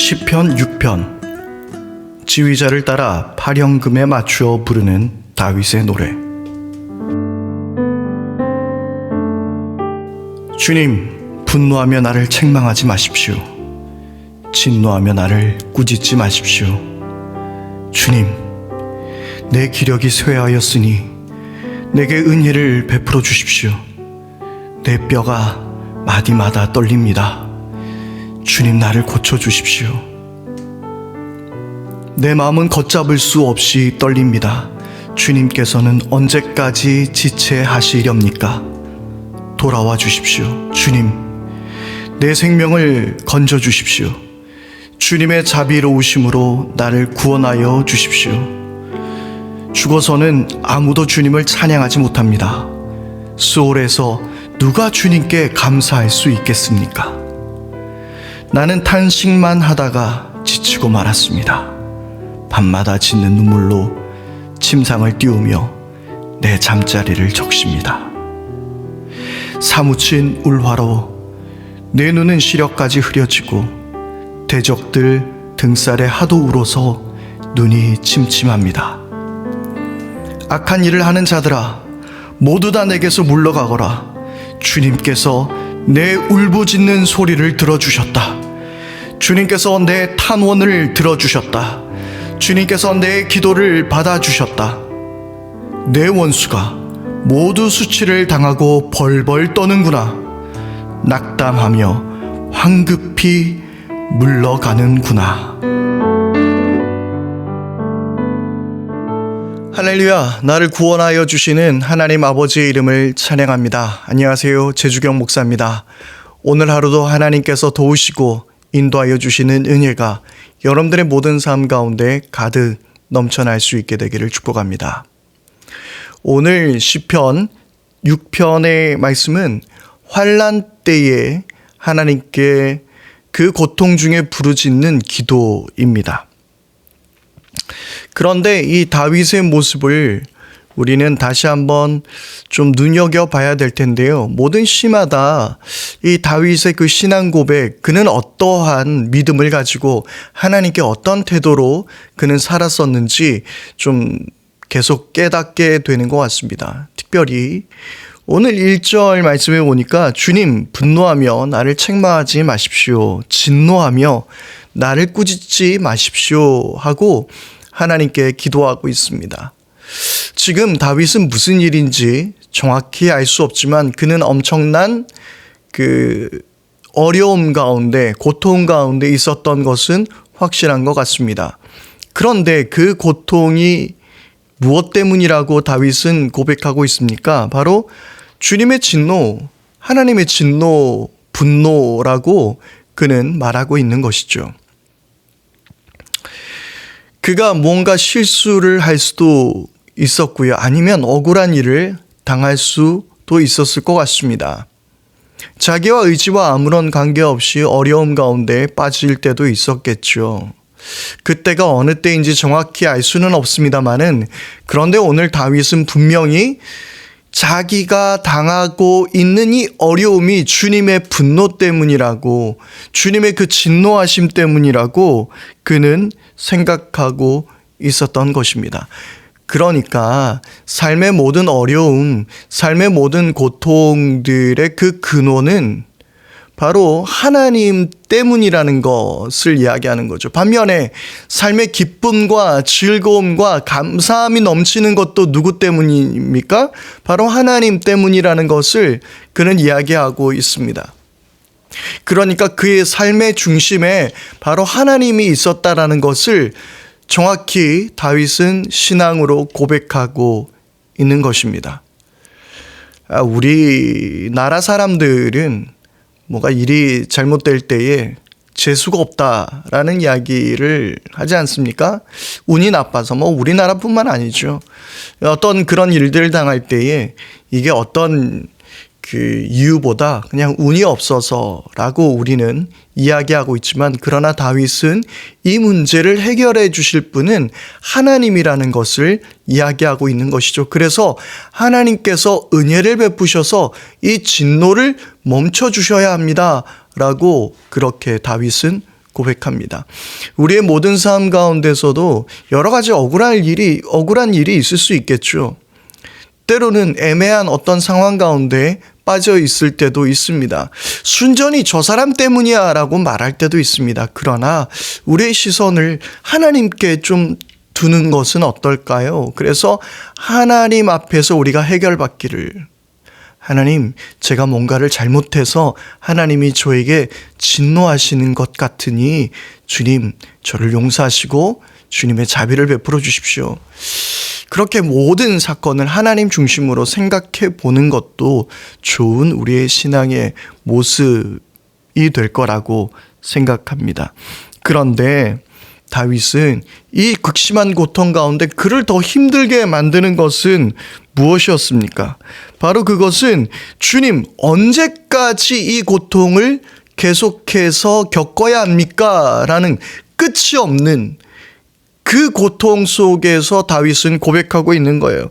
시편 6편. 지휘자를 따라 파령금에 맞추어 부르는 다윗의 노래. 주님, 분노하며 나를 책망하지 마십시오. 진노하며 나를 꾸짖지 마십시오. 주님, 내 기력이 쇠하였으니 내게 은혜를 베풀어 주십시오. 내 뼈가 마디마다 떨립니다. 주님, 나를 고쳐주십시오. 내 마음은 걷잡을 수 없이 떨립니다. 주님께서는 언제까지 지체하시렵니까? 돌아와 주십시오. 주님, 내 생명을 건져주십시오. 주님의 자비로우심으로 나를 구원하여 주십시오. 죽어서는 아무도 주님을 찬양하지 못합니다. 수월에서 누가 주님께 감사할 수 있겠습니까? 나는 탄식만 하다가 지치고 말았습니다. 밤마다 짖는 눈물로 침상을 띄우며 내 잠자리를 적십니다. 사무친 울화로 내 눈은 시력까지 흐려지고 대적들 등살에 하도 울어서 눈이 침침합니다. 악한 일을 하는 자들아, 모두 다 내게서 물러가거라. 주님께서 내 울부짖는 소리를 들어주셨다. 주님께서 내 탄원을 들어주셨다. 주님께서 내 기도를 받아주셨다. 내 원수가 모두 수치를 당하고 벌벌 떠는구나. 낙담하며 황급히 물러가는구나. 할렐루야, 나를 구원하여 주시는 하나님 아버지의 이름을 찬양합니다. 안녕하세요, 제주경 목사입니다. 오늘 하루도 하나님께서 도우시고 인도하여 주시는 은혜가 여러분들의 모든 삶 가운데 가득 넘쳐날 수 있게 되기를 축복합니다. 오늘 시편 6편의 말씀은 환난 때에 하나님께 그 고통 중에 부르짖는 기도입니다. 그런데 이 다윗의 모습을 우리는 다시 한번 좀 눈여겨봐야 될 텐데요. 모든 시마다 이 다윗의 그 신앙 고백, 그는 어떠한 믿음을 가지고 하나님께 어떤 태도로 그는 살았었는지 좀 계속 깨닫게 되는 것 같습니다. 특별히 오늘 1절 말씀에 보니까 주님, 분노하며 나를 책망하지 마십시오. 진노하며 나를 꾸짖지 마십시오 하고 하나님께 기도하고 있습니다. 지금 다윗은 무슨 일인지 정확히 알 수 없지만 그는 엄청난 어려움 가운데, 고통 가운데 있었던 것은 확실한 것 같습니다. 그런데 그 고통이 무엇 때문이라고 다윗은 고백하고 있습니까? 바로 주님의 진노, 하나님의 진노, 분노라고 그는 말하고 있는 것이죠. 그가 뭔가 실수를 할 수도 있었고요. 아니면 억울한 일을 당할 수도 있었을 것 같습니다. 자기와 의지와 아무런 관계없이 어려움 가운데 빠질 때도 있었겠죠. 그때가 어느 때인지 정확히 알 수는 없습니다만은, 그런데 오늘 다윗은 분명히 자기가 당하고 있는 이 어려움이 주님의 분노 때문이라고, 주님의 그 진노하심 때문이라고 그는 생각하고 있었던 것입니다. 그러니까 삶의 모든 어려움, 삶의 모든 고통들의 그 근원은 바로 하나님 때문이라는 것을 이야기하는 거죠. 반면에 삶의 기쁨과 즐거움과 감사함이 넘치는 것도 누구 때문입니까? 바로 하나님 때문이라는 것을 그는 이야기하고 있습니다. 그러니까 그의 삶의 중심에 바로 하나님이 있었다라는 것을 정확히 다윗은 신앙으로 고백하고 있는 것입니다. 우리나라 사람들은 뭔가 일이 잘못될 때에 재수가 없다라는 이야기를 하지 않습니까? 운이 나빠서, 우리나라뿐만 아니죠. 어떤 그런 일들을 당할 때에 이게 어떤 그 이유보다 그냥 운이 없어서라고 우리는 이야기하고 있지만, 그러나 다윗은 이 문제를 해결해 주실 분은 하나님이라는 것을 이야기하고 있는 것이죠. 그래서 하나님께서 은혜를 베푸셔서 이 진노를 멈춰 주셔야 합니다 라고 그렇게 다윗은 고백합니다. 우리의 모든 삶 가운데서도 여러 가지 억울한 일이 있을 수 있겠죠. 때로는 애매한 어떤 상황 가운데 빠져 있을 때도 있습니다. 순전히 저 사람 때문이야 라고 말할 때도 있습니다. 그러나 우리의 시선을 하나님께 좀 두는 것은 어떨까요? 그래서 하나님 앞에서 우리가 해결받기를, 하나님, 제가 뭔가를 잘못해서 하나님이 저에게 진노하시는 것 같으니 주님, 저를 용서하시고 주님의 자비를 베풀어 주십시오. 그렇게 모든 사건을 하나님 중심으로 생각해 보는 것도 좋은 우리의 신앙의 모습이 될 거라고 생각합니다. 그런데 다윗은 이 극심한 고통 가운데 그를 더 힘들게 만드는 것은 무엇이었습니까? 바로 그것은 주님, 언제까지 이 고통을 계속해서 겪어야 합니까? 라는 끝이 없는 그 고통 속에서 다윗은 고백하고 있는 거예요.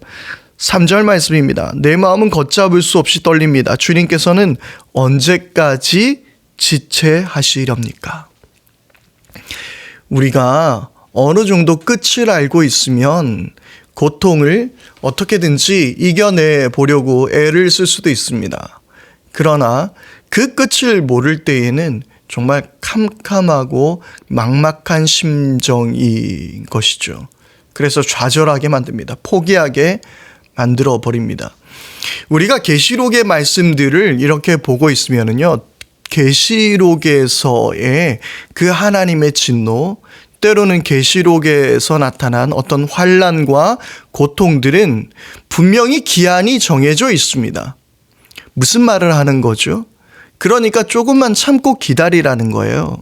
3절 말씀입니다. 내 마음은 걷잡을 수 없이 떨립니다. 주님께서는 언제까지 지체하시렵니까? 우리가 어느 정도 끝을 알고 있으면 고통을 어떻게든지 이겨내 보려고 애를 쓸 수도 있습니다. 그러나 그 끝을 모를 때에는 정말 캄캄하고 막막한 심정인 것이죠. 그래서 좌절하게 만듭니다. 포기하게 만들어 버립니다. 우리가 계시록의 말씀들을 이렇게 보고 있으면은요, 계시록에서의 그 하나님의 진노, 때로는 계시록에서 나타난 어떤 환난과 고통들은 분명히 기한이 정해져 있습니다. 무슨 말을 하는 거죠? 그러니까 조금만 참고 기다리라는 거예요.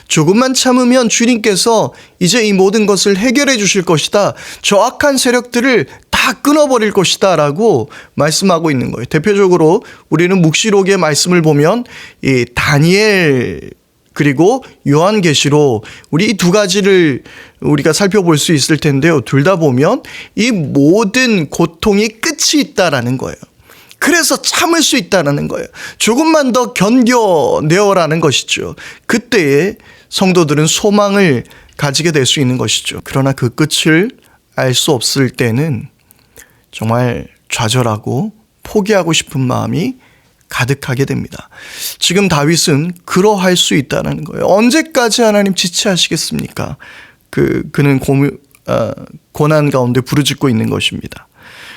조금만 참으면 주님께서 이제 이 모든 것을 해결해 주실 것이다. 저 악한 세력들을 다 끊어버릴 것이다 라고 말씀하고 있는 거예요. 대표적으로 우리는 묵시록의 말씀을 보면 이 다니엘 그리고 요한계시록, 우리 이 두 가지를 우리가 살펴볼 수 있을 텐데요. 둘 다 보면 이 모든 고통이 끝이 있다라는 거예요. 그래서 참을 수 있다는 거예요. 조금만 더 견뎌내어라는 것이죠. 그때에 성도들은 소망을 가지게 될 수 있는 것이죠. 그러나 그 끝을 알 수 없을 때는 정말 좌절하고 포기하고 싶은 마음이 가득하게 됩니다. 지금 다윗은 그러할 수 있다는 거예요. 언제까지 하나님 지체하시겠습니까? 그는 고난 가운데 부르짖고 있는 것입니다.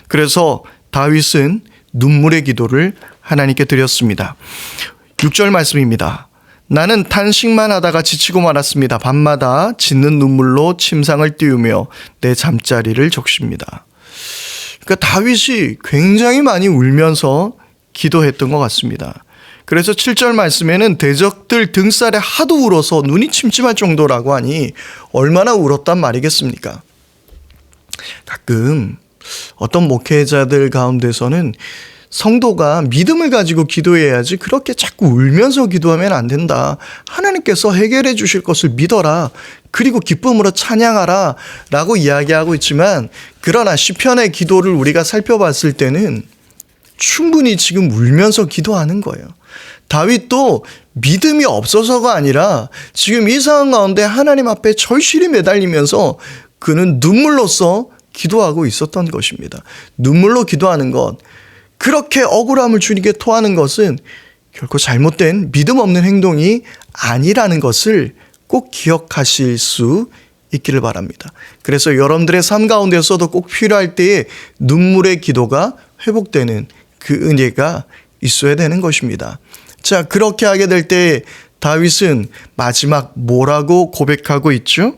그래서 다윗은 눈물의 기도를 하나님께 드렸습니다. 6절 말씀입니다. 나는 탄식만 하다가 지치고 말았습니다. 밤마다 짖는 눈물로 침상을 띄우며 내 잠자리를 적십니다. 그러니까 다윗이 굉장히 많이 울면서 기도했던 것 같습니다. 그래서 7절 말씀에는 대적들 등살에 하도 울어서 눈이 침침할 정도라고 하니 얼마나 울었단 말이겠습니까? 가끔 어떤 목회자들 가운데서는 성도가 믿음을 가지고 기도해야지 그렇게 자꾸 울면서 기도하면 안 된다. 하나님께서 해결해 주실 것을 믿어라. 그리고 기쁨으로 찬양하라 라고 이야기하고 있지만, 그러나 시편의 기도를 우리가 살펴봤을 때는 충분히 지금 울면서 기도하는 거예요. 다윗도 믿음이 없어서가 아니라 지금 이 상황 가운데 하나님 앞에 절실히 매달리면서 그는 눈물로써 기도하고 있었던 것입니다. 눈물로 기도하는 것, 그렇게 억울함을 주님께 토하는 것은 결코 잘못된 믿음 없는 행동이 아니라는 것을 꼭 기억하실 수 있기를 바랍니다. 그래서 여러분들의 삶 가운데서도 꼭 필요할 때에 눈물의 기도가 회복되는 그 은혜가 있어야 되는 것입니다. 자, 그렇게 하게 될 때 다윗은 마지막 뭐라고 고백하고 있죠?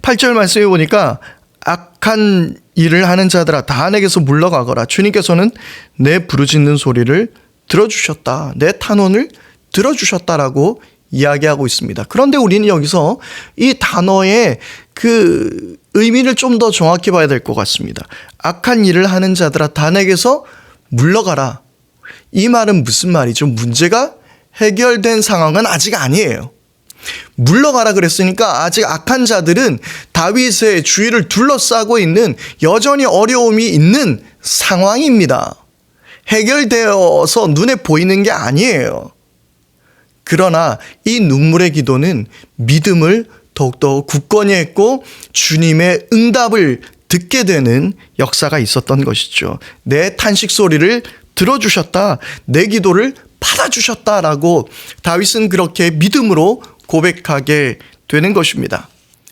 8절 말씀에 보니까 악한 일을 하는 자들아 다 내게서 물러가거라. 주님께서는 내 부르짖는 소리를 들어주셨다. 내 탄원을 들어주셨다라고 이야기하고 있습니다. 그런데 우리는 여기서 이 단어의 그 의미를 좀 더 정확히 봐야 될 것 같습니다. 악한 일을 하는 자들아 다 내게서 물러가라. 이 말은 무슨 말이죠? 문제가 해결된 상황은 아직 아니에요. 물러가라 그랬으니까 아직 악한 자들은 다윗의 주위를 둘러싸고 있는, 여전히 어려움이 있는 상황입니다. 해결되어서 눈에 보이는 게 아니에요. 그러나 이 눈물의 기도는 믿음을 더욱더 굳건히 했고 주님의 응답을 듣게 되는 역사가 있었던 것이죠. 내 탄식 소리를 들어주셨다. 내 기도를 받아주셨다라고 다윗은 그렇게 믿음으로 고백하게 되는 것입니다.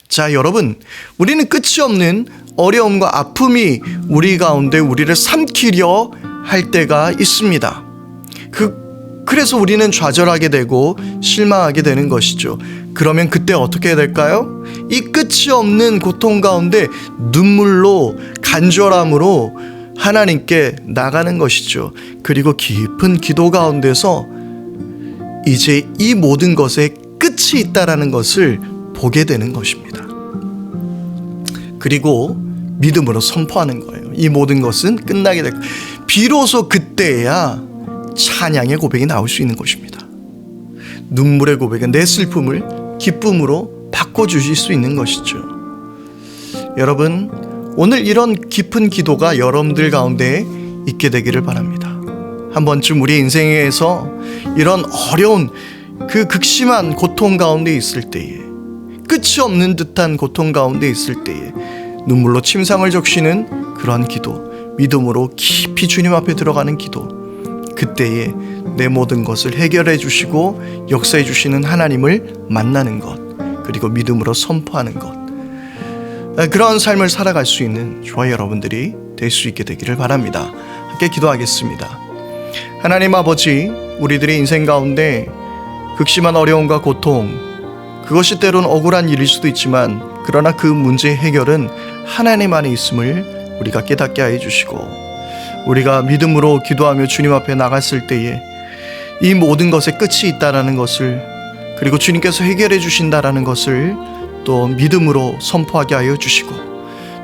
자, 여러분, 우리는 끝이 없는 어려움과 아픔이 우리 가운데 우리를 삼키려 할 때가 있습니다. 그래서 우리는 좌절하게 되고 실망하게 되는 것이죠. 그러면 그때 어떻게 해야 될까요? 이 끝이 없는 고통 가운데 눈물로 간절함으로 하나님께 나가는 것이죠. 그리고 깊은 기도 가운데서 이제 이 모든 것에 끝이 있다라는 것을 보게 되는 것입니다. 그리고 믿음으로 선포하는 거예요. 이 모든 것은 끝나게 될 거예요. 비로소 그때야 찬양의 고백이 나올 수 있는 것입니다. 눈물의 고백은 내 슬픔을 기쁨으로 바꿔주실 수 있는 것이죠. 여러분, 오늘 이런 깊은 기도가 여러분들 가운데 있게 되기를 바랍니다. 한 번쯤 우리 인생에서 이런 어려운 그 극심한 고통 가운데 있을 때에, 끝이 없는 듯한 고통 가운데 있을 때에 눈물로 침상을 적시는 그러한 기도, 믿음으로 깊이 주님 앞에 들어가는 기도, 그때에 내 모든 것을 해결해 주시고 역사해 주시는 하나님을 만나는 것, 그리고 믿음으로 선포하는 것, 그런 삶을 살아갈 수 있는 저와 여러분들이 될 수 있게 되기를 바랍니다. 함께 기도하겠습니다. 하나님 아버지, 우리들의 인생 가운데 극심한 어려움과 고통, 그것이 때론 억울한 일일 수도 있지만 그러나 그 문제의 해결은 하나님 안에 있음을 우리가 깨닫게 하여 주시고, 우리가 믿음으로 기도하며 주님 앞에 나갔을 때에 이 모든 것에 끝이 있다라는 것을, 그리고 주님께서 해결해 주신다라는 것을 또 믿음으로 선포하게 하여 주시고,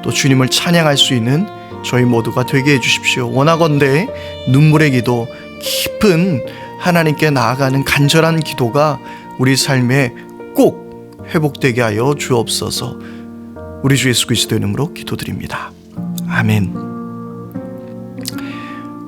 또 주님을 찬양할 수 있는 저희 모두가 되게 해 주십시오. 원하건대 눈물의 기도, 깊은 하나님께 나아가는 간절한 기도가 우리 삶에 꼭 회복되게 하여 주옵소서. 우리 주 예수 그리스도의 이름으로 기도드립니다. 아멘.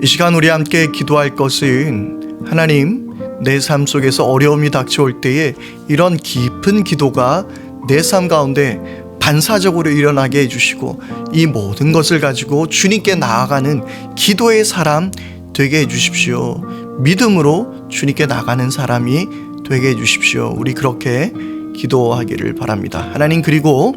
이 시간 우리 함께 기도할 것은, 하나님, 내 삶 속에서 어려움이 닥쳐올 때에 이런 깊은 기도가 내 삶 가운데 반사적으로 일어나게 해주시고 이 모든 것을 가지고 주님께 나아가는 기도의 사람 되게 해주십시오. 믿음으로 주님께 나가는 사람이 되게 해주십시오. 우리 그렇게 기도하기를 바랍니다. 하나님, 그리고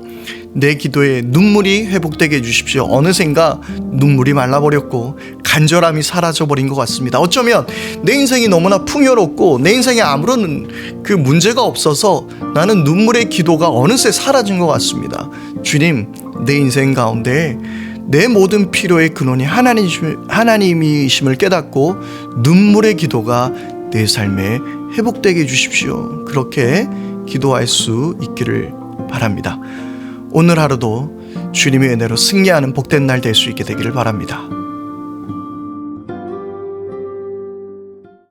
내 기도에 눈물이 회복되게 해주십시오. 어느샌가 눈물이 말라버렸고 간절함이 사라져버린 것 같습니다. 어쩌면 내 인생이 너무나 풍요롭고 내 인생에 아무런 그 문제가 없어서 나는 눈물의 기도가 어느새 사라진 것 같습니다. 주님, 내 인생 가운데 내 모든 필요의 근원이 하나님이심을 깨닫고 눈물의 기도가 내 삶에 회복되게 해주십시오. 그렇게 기도할 수 있기를 바랍니다. 오늘 하루도 주님의 은혜로 승리하는 복된 날 될 수 있게 되기를 바랍니다.